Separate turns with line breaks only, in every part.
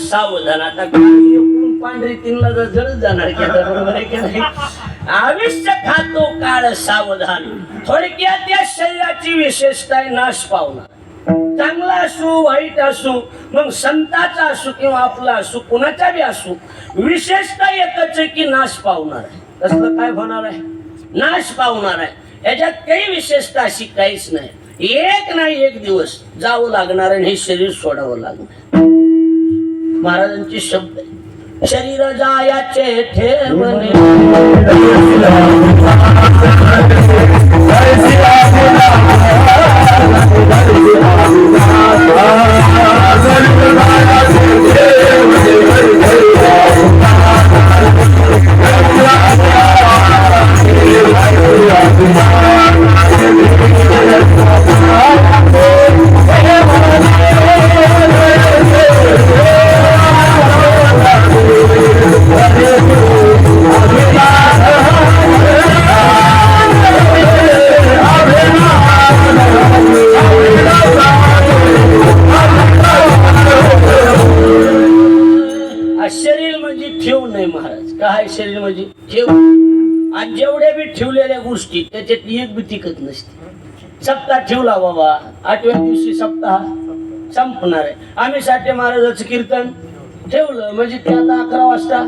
सावधान. आता पांढरी तीनला जळ जाणार की आता, बरोबर आहे की नाही? आयुष्य खातो काळ सावधान. थोडक्यात या शरीराची विशेषता आहे नाश पावणार. चांगला असू वाईट असू, मग संताचा असू किंवा आपला असू, कुणाचा बी असू, विशेषता एकच आहे की नाश पावणार आहे. कसलं काय होणार आहे? नाश पावणार आहे. याच्यात काही विशेषता अशी काहीच नाही. एक नाही एक दिवस जावं लागणार आणि हे शरीर सोडावं लागणार. महाराजांचे शब्द आहे, शरीर जायाचे ठेवणे शरीर म्हणजे ठेव. आणि जेवढ्या बी ठेवलेल्या गोष्टी त्याच्यात एक बी टिकत नसते. सप्ताह ठेवला बाबा, 8व्या दिवशी सप्ताह संपणार आहे. आम्ही साठे महाराजांचं कीर्तन ठेवलं म्हणजे ते आता 11 वाजता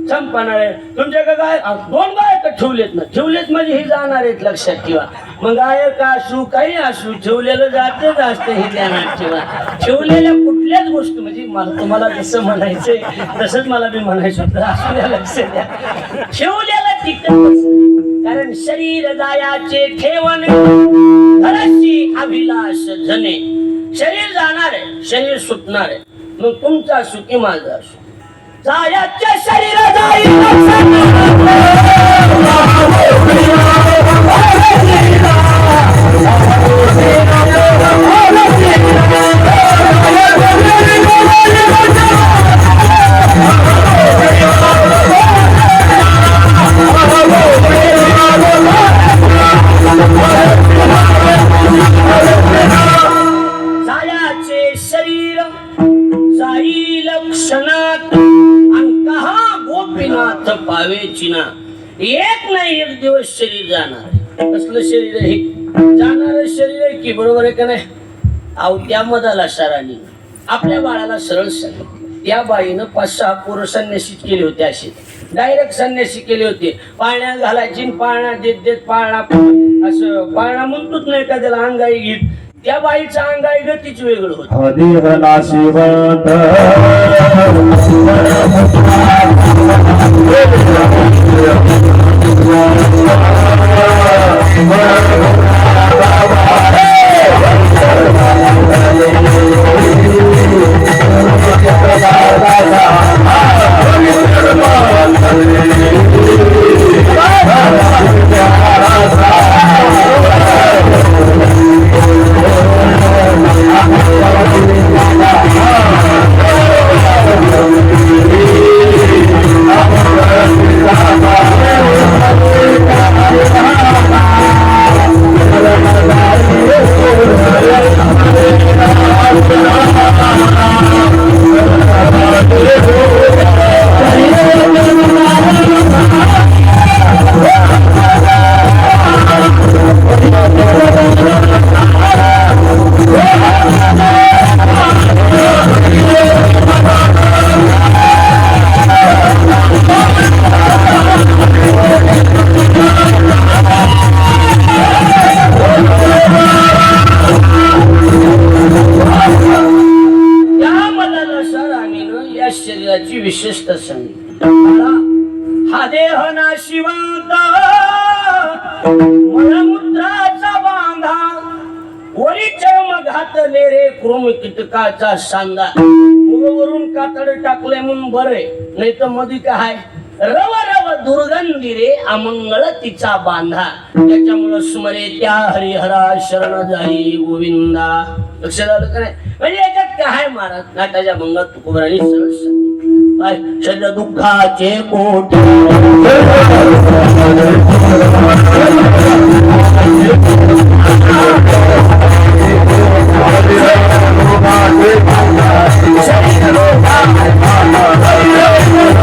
संपणार आहे. तुमच्याकडे काय 2 गायक ठेवलेत ना, ठेवलेत म्हणजे हे जाणार आहेत, लक्षात ठेवा. मग गायक असू काही असू, ठेवलेलं जातच असतं हे ध्यानात ठेवा. ठेवलेल्या कुठल्याच गोष्टी म्हणजे मला तुम्हाला जसं म्हणायचंय तसंच मला बी म्हणायचं होतं, असू द्या, लक्ष द्या. ठेवलेलं टिकत, कारण शरीर जायाचे ठेवणे घराची अभिलाष जने. शरीर जाणार आहे, शरीर सुटणार आहे. मग तुमचा असू की माझा असू, जायाचे शरीर जाईल. जायाचे शरीर जाईल क्षणात, अंकहा गोपीनाथ पावेची ना. एक नाही एक दिवस शरीर जाणार. कसलं शरीर आहे? जाणार शरीर आहे की, बरोबर आहे का नाही? अहो त्या मधाला सरांनी आपल्या बाळाला सरळ सांगितलं. त्या बाईनं 5-6 पोरं संन्यासित केले होते, असे डायरेक्ट संन्यासी केले होते. पाळण्या घालायची, पाळणा देत देत पाळणा असं पाळणा म्हणतोच नाही का त्याला, अंगाई गीत. त्या बाईचं अंगाई गतीच वेगळं होतं. विशेषता सांगितली. हा देह नाशिवंत मळमुद्राचा बांधा, वरी चर्म घातले रे कृम कीटकाचा सांदा. वरून कातड टाकले म्हणून बरे, नाही तर मध्ये काय रव रव दुर्गंधी रे अमंगळ तिचा बांधा. त्याच्यामुळं स्मरे त्या हरिहरा शरण जाई गोविंदा. लक्षात आलं का नाही? म्हणजे याच्यात काय महाराज नाटाच्या भंगात तुकोबरांनी सरळ सांगितलं. सध्या दुःखाचे कोट